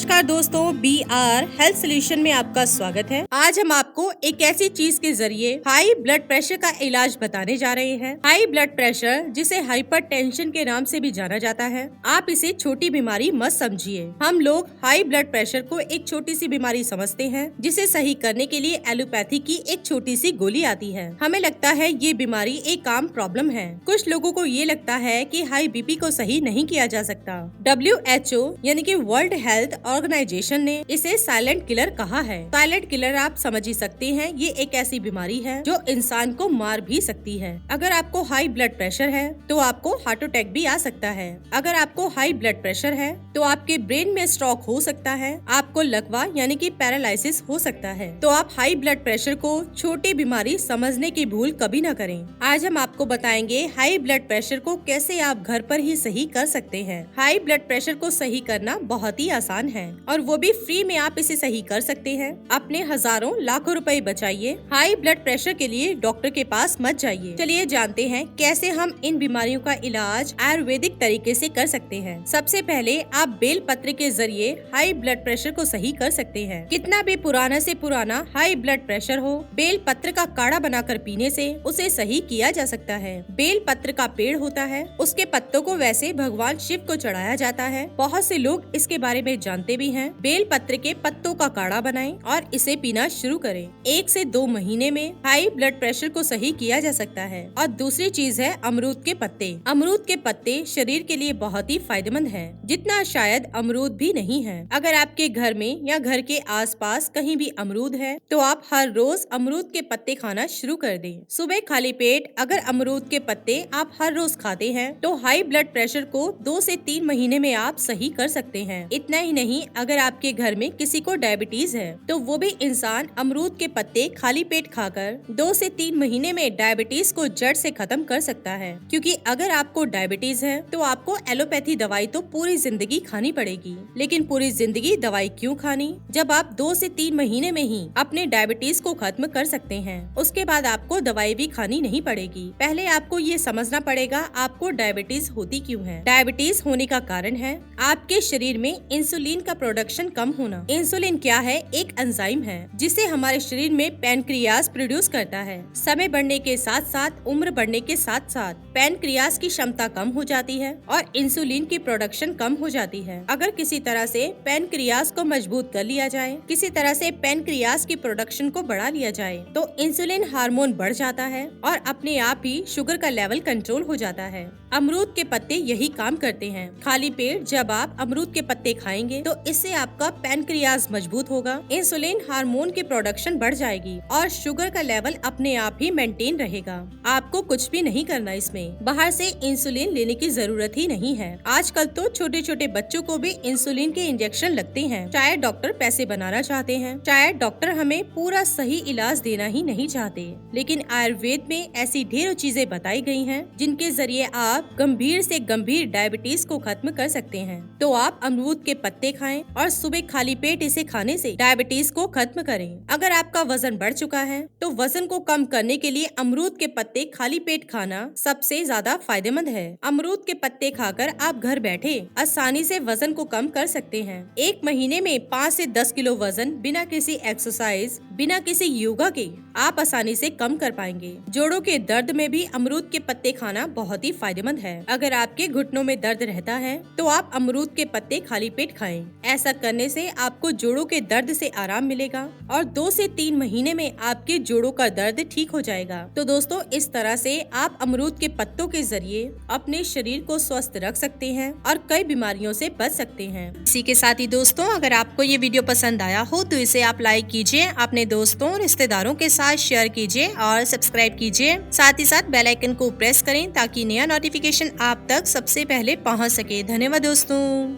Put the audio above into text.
नमस्कार दोस्तों, BR health solution में आपका स्वागत है। आज हम आपको एक ऐसी चीज के जरिए हाई ब्लड प्रेशर का इलाज बताने जा रहे हैं। हाई ब्लड प्रेशर, जिसे हाइपरटेंशन के नाम से भी जाना जाता है, आप इसे छोटी बीमारी मत समझिए। हम लोग हाई ब्लड प्रेशर को एक छोटी सी बीमारी समझते हैं, जिसे सही करने के लिए एलोपैथी की एक छोटी सी गोली आती है। हमें लगता है ये बीमारी एक आम प्रॉब्लम है। कुछ लोगों को ये लगता है कि हाई BP को सही नहीं किया जा सकता। WHO यानी कि वर्ल्ड हेल्थ ऑर्गेनाइजेशन ने इसे साइलेंट किलर कहा है। साइलेंट किलर आप समझ ही सकते हैं, ये एक ऐसी बीमारी है जो इंसान को मार भी सकती है। अगर आपको हाई ब्लड प्रेशर है तो आपको हार्ट अटैक भी आ सकता है। अगर आपको हाई ब्लड प्रेशर है तो आपके ब्रेन में स्ट्रोक हो सकता है, आपको लकवा यानी कि पैरालिसिस हो सकता है। तो आप हाई ब्लड प्रेशर को छोटी बीमारी समझने की भूल कभी न करें। आज हम आपको बताएंगे हाई ब्लड प्रेशर को कैसे आप घर पर ही सही कर सकते हैं। हाई ब्लड प्रेशर को सही करना बहुत ही आसान है और वो भी फ्री में आप इसे सही कर सकते हैं। अपने हजारों लाखों रुपए बचाइए। हाई ब्लड प्रेशर के लिए डॉक्टर के पास मत जाइए। चलिए जानते हैं कैसे हम इन बीमारियों का इलाज आयुर्वेदिक तरीके से कर सकते हैं। सबसे पहले आप बेल पत्र के जरिए हाई ब्लड प्रेशर को सही कर सकते हैं। कितना भी पुराना से पुराना हाई ब्लड प्रेशर हो, बेल पत्र का काढ़ा बनाकर पीने से उसे सही किया जा सकता है। बेल पत्र का पेड़ होता है, उसके पत्तों को वैसे भगवान शिव को चढ़ाया जाता है। बहुत से लोग इसके बारे में जानते भी हैं। बेल पत्र के पत्तों का काढ़ा बनाएं और इसे पीना शुरू करें। 1 से 2 महीने में हाई ब्लड प्रेशर को सही किया जा सकता है। और दूसरी चीज है अमरूद के पत्ते। अमरूद के पत्ते शरीर के लिए बहुत ही फायदेमंद है, जितना शायद अमरूद भी नहीं है। अगर आपके घर में या घर के आसपास कहीं भी अमरूद है तो आप हर रोज अमरूद के पत्ते खाना शुरू कर दें। सुबह खाली पेट अगर अमरूद के पत्ते आप हर रोज खाते हैं तो हाई ब्लड प्रेशर को 2 से 3 महीने में आप सही कर सकते हैं। इतना ही नहीं, अगर आपके घर में किसी को डायबिटीज है तो वो भी इंसान अमरूद के पत्ते खाली पेट खाकर 2 से 3 महीने में डायबिटीज को जड़ से खत्म कर सकता है। क्योंकि अगर आपको डायबिटीज है तो आपको एलोपैथी दवाई तो पूरी जिंदगी खानी पड़ेगी। लेकिन पूरी जिंदगी दवाई क्यों खानी, जब आप 2 से 3 महीने में ही अपने डायबिटीज को खत्म कर सकते हैं। उसके बाद आपको दवाई भी खानी नहीं पड़ेगी। पहले आपको ये समझना पड़ेगा आपको डायबिटीज होती क्यों है। डायबिटीज होने का कारण है आपके शरीर में इंसुलिन का प्रोडक्शन कम होना। इंसुलिन क्या है? एक एंजाइम है जिसे हमारे शरीर में पैनक्रियास प्रोड्यूस करता है। समय बढ़ने के साथ साथ, उम्र बढ़ने के साथ साथ पैनक्रियास की क्षमता कम हो जाती है और इंसुलिन की प्रोडक्शन कम हो जाती है। अगर किसी तरह से पैनक्रियास को मजबूत कर लिया जाए, किसी तरह से पैनक्रियास की प्रोडक्शन को बढ़ा लिया जाए तो इंसुलिन हार्मोन बढ़ जाता है और अपने आप ही शुगर का लेवल कंट्रोल हो जाता है। अमरूद के पत्ते यही काम करते हैं। खाली पेट जब आप अमरूद के पत्ते खाएंगे तो इससे आपका पैनक्रियास मजबूत होगा, इंसुलिन हार्मोन की प्रोडक्शन बढ़ जाएगी और शुगर का लेवल अपने आप ही मेंटेन रहेगा। आपको कुछ भी नहीं करना, इसमें बाहर से इंसुलिन लेने की जरूरत ही नहीं है। आजकल तो छोटे छोटे बच्चों को भी इंसुलिन के इंजेक्शन लगते हैं। शायद डॉक्टर पैसे बनाना चाहते हैं, शायद डॉक्टर हमें पूरा सही इलाज देना ही नहीं चाहते। लेकिन आयुर्वेद में ऐसी ढेरों चीजें बताई गई हैं जिनके जरिए आप गंभीर से गंभीर डायबिटीज को खत्म कर सकते हैं। तो आप अमरूद के पत्ते खाएं और सुबह खाली पेट इसे खाने से डायबिटीज को खत्म करें। अगर आपका वजन बढ़ चुका है तो वजन को कम करने के लिए अमरूद के पत्ते खाली पेट खाना सबसे ज्यादा फायदेमंद है। अमरूद के पत्ते खाकर आप घर बैठे आसानी से वजन को कम कर सकते हैं। 1 महीने में 5 से 10 किलो वजन बिना किसी एक्सरसाइज, बिना किसी योगा के आप आसानी से कम कर पाएंगे। जोड़ों के दर्द में भी अमरूद के पत्ते खाना बहुत ही फायदेमंद है। अगर आपके घुटनों में दर्द रहता है तो आप अमरूद के पत्ते खाली पेट खाएं। ऐसा करने से आपको जोड़ों के दर्द से आराम मिलेगा और 2 से 3 महीने में आपके जोड़ों का दर्द ठीक हो जाएगा। तो दोस्तों, इस तरह से आप अमरूद के पत्तों के जरिए अपने शरीर को स्वस्थ रख सकते हैं और कई बीमारियों से बच सकते हैं। इसी के साथ ही दोस्तों, अगर आपको ये वीडियो पसंद आया हो तो इसे आप लाइक कीजिए, अपने दोस्तों और रिश्तेदारों के साथ शेयर कीजिए और सब्सक्राइब कीजिए। साथ ही साथ बेल आइकन को प्रेस करें ताकि नया नोटिफिकेशन आप तक सबसे पहले पहुंच सके। धन्यवाद दोस्तों।